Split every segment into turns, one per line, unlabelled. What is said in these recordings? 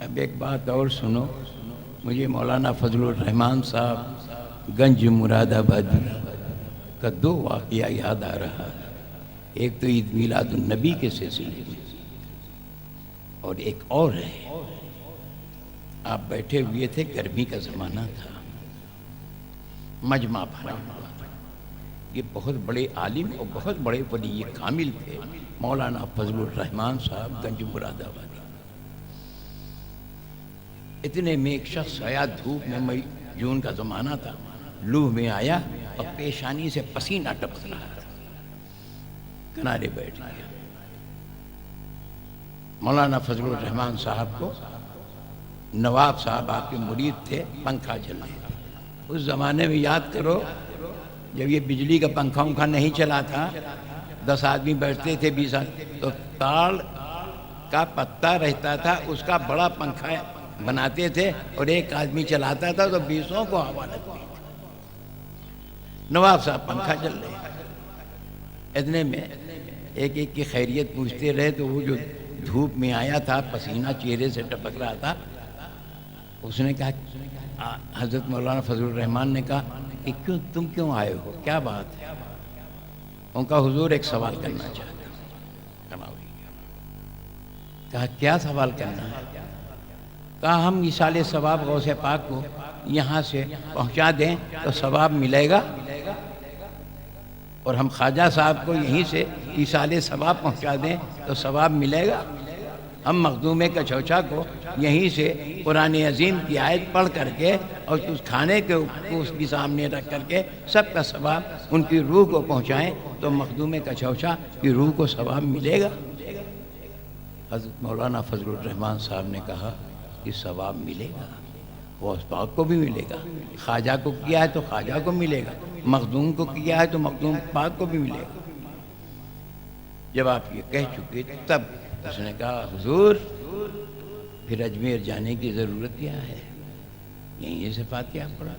اب ایک بات اور سنو، مجھے مولانا فضل الرحمان صاحب گنج مراد آبادی کا 2 واقعہ یاد آ رہا ہے۔ ایک تو عید میلاد النبی کے سلسلے میں، اور ایک اور ہے، آپ بیٹھے ہوئے تھے، گرمی کا زمانہ تھا، مجمع بھرا ہوا تھا۔ یہ بہت بڑے عالم اور بہت بڑے ولی کامل تھے، مولانا فضل الرحمان صاحب گنج مراد آبادی۔ اتنے میں ایک شخص آیا، دھوپ میں، جون کا زمانہ تھا، لوح میں آیا اور پیشانی سے پسینہ ٹپک رہا تھا، کنارے بیٹھ گیا۔ مولانا فضل الرحمان صاحب کو نواب صاحب آپ کے مرید تھے، پنکھا چل رہے تھے۔ اس زمانے میں یاد کرو، جب یہ بجلی کا پنکھا نہیں چلا تھا، 10 آدمی بیٹھتے تھے، 20 آدمی، تو تاڑ کا پتا رہتا تھا، اس کا بڑا پنکھا بناتے تھے اور ایک آدمی چلاتا تھا تو 20 کو ہوا لگتی تھی۔ نواب صاحب پنکھا چل رہے، اتنے میں ایک کی خیریت پوچھتے رہے، تو وہ جو دھوپ میں آیا تھا، پسینہ چہرے سے ٹپک رہا تھا، اس نے کہا، حضرت مولانا فضل الرحمان نے کہا کہ تم کیوں آئے ہو، کیا بات ہے؟ ان کا حضور ایک سوال کرنا چاہتا ہوں۔ کہا کیا سوال کرنا ہے؟ کہا ہم ایصال ثواب غوث پاک کو یہاں سے پہنچا دیں تو ثواب ملے گا، اور ہم خواجہ صاحب کو یہیں سے ایصال ثواب پہنچا دیں تو ثواب ملے گا۔ ہم مخدوم کچھوچا کو یہیں سے قرآن عظیم کی آیت پڑھ کر کے اور اس کھانے کے اس کے سامنے رکھ کر کے سب کا ثواب ان کی روح کو پہنچائیں تو مخدوم کچھوچا کی روح کو ثواب ملے گا۔ حضرت مولانا فضل الرحمان صاحب نے کہا کہ ثواب ملے گا، غوث پاک کو بھی ملے گا، خواجہ کو کیا ہے تو خواجہ کو ملے گا، مخدوم کو کیا ہے تو مخدوم پاک کو بھی ملے گا۔ جب آپ یہ کہہ چکے تب اس نے کہا حضور پھر اجمیر جانے کی ضرورت کیا ہے، یہیں سے فاتحہ پڑھا،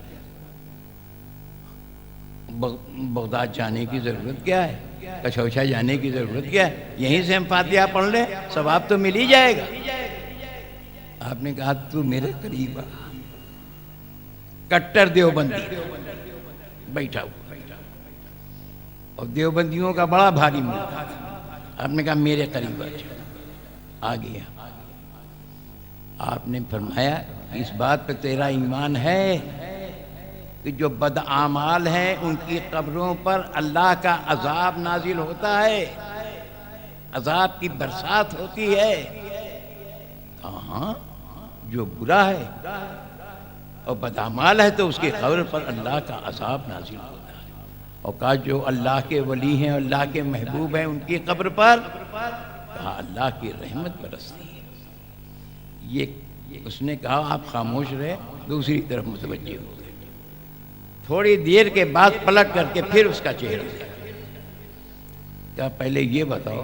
بغداد جانے کی ضرورت کیا ہے، کچھوچا جانے کی ضرورت کیا ہے، یہیں سے ہم فاتحہ پڑھ لیں، ثواب تو مل ہی جائے گا۔ آپ نے کہا تو میرے قریب آ، کٹر دیوبندی بیٹھا ہوا، اور دیوبندیوں کا بڑا بھاری ملتا تھا۔ آپ نے کہا میرے قریب آ گیا۔ آپ نے فرمایا اس بات پہ تیرا ایمان ہے کہ جو بدعمال ہیں ان کی قبروں پر اللہ کا عذاب نازل ہوتا ہے، عذاب کی برسات ہوتی ہے؟ ہاں، جو برا ہے اور بدعمال ہے تو اس کی قبر پر اللہ کا عذاب نازل ہوتا ہے۔ اور کہا جو اللہ کے ولی ہیں، اللہ کے محبوب ہیں، ان کی قبر پر کہا اللہ کی رحمت برستی ہے۔ یہ اس نے کہا آپ خاموش رہے، دوسری طرف متوجہ ہو گئے۔ تھوڑی دیر کے بعد پلٹ کر کے پھر اس کا چہرہ دیکھا۔ کہا پہلے یہ بتاؤ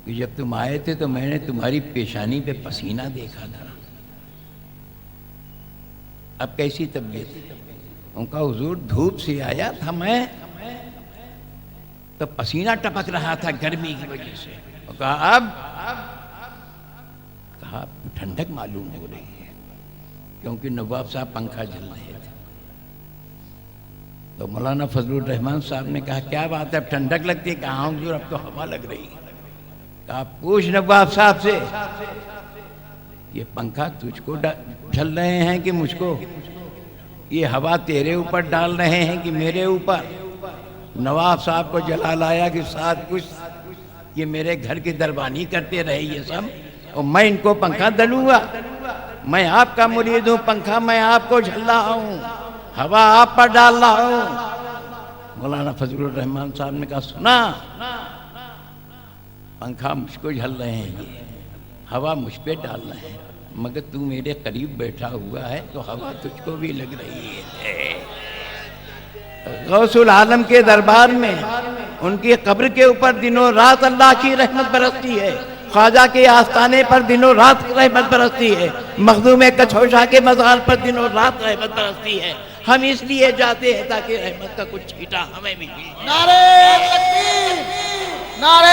کہ جب تم آئے تھے تو میں نے تمہاری پیشانی پہ پسینہ دیکھا تھا، اب کیسی طبیعت ہے؟ ان کا حضور دھوپ سے آیا تھا میں تو پسینہ ٹپک رہا تھا گرمی کی وجہ سے۔ اور کہا اب؟ کہا ٹھنڈک معلوم ہو رہی ہے، کیونکہ نواب صاحب پنکھا جل رہے تھے۔ تو مولانا فضل الرحمان صاحب نے کہا کیا بات ہے، اب ٹھنڈک لگتی ہے؟ کہا حضور اب تو ہوا لگ رہی ہے۔ کہا پوچھ نواب صاحب سے یہ پنکھا تجھ کو جھل رہے ہیں کہ مجھ کو، یہ ہوا تیرے اوپر ڈال رہے ہیں کہ میرے اوپر؟ نواب صاحب کو جلال آیا کہ ساتھ کچھ یہ میرے گھر کی دربانی کرتے رہے یہ سب، اور میں ان کو پنکھا دلوں گا؟ میں آپ کا مرید ہوں، پنکھا میں آپ کو جھل رہا ہوں، ہوا آپ پر ڈال رہا ہوں۔ مولانا فضل الرحمان صاحب نے کہا سنا، پنکھا مجھ کو جھل رہے ہیں، یہ ہوا مجھ پہ ڈال رہے ہیں، مگر تو میرے قریب بیٹھا ہوا ہے تو ہوا تجھ کو بھی لگ رہی ہے۔ غوث العالم کے دربار میں ان کی قبر کے اوپر دنوں رات اللہ کی رحمت برستی ہے، خواجہ کے آستانے پر دنوں رات رحمت برستی ہے، مخدوم کچھوچا کے مزار پر دنوں رات رحمت برستی ہے۔ ہم اس لیے جاتے ہیں تاکہ رحمت کا کچھ چھیٹا ہمیں بھی مل جائے۔
نعرہ تکبیر، نعرہ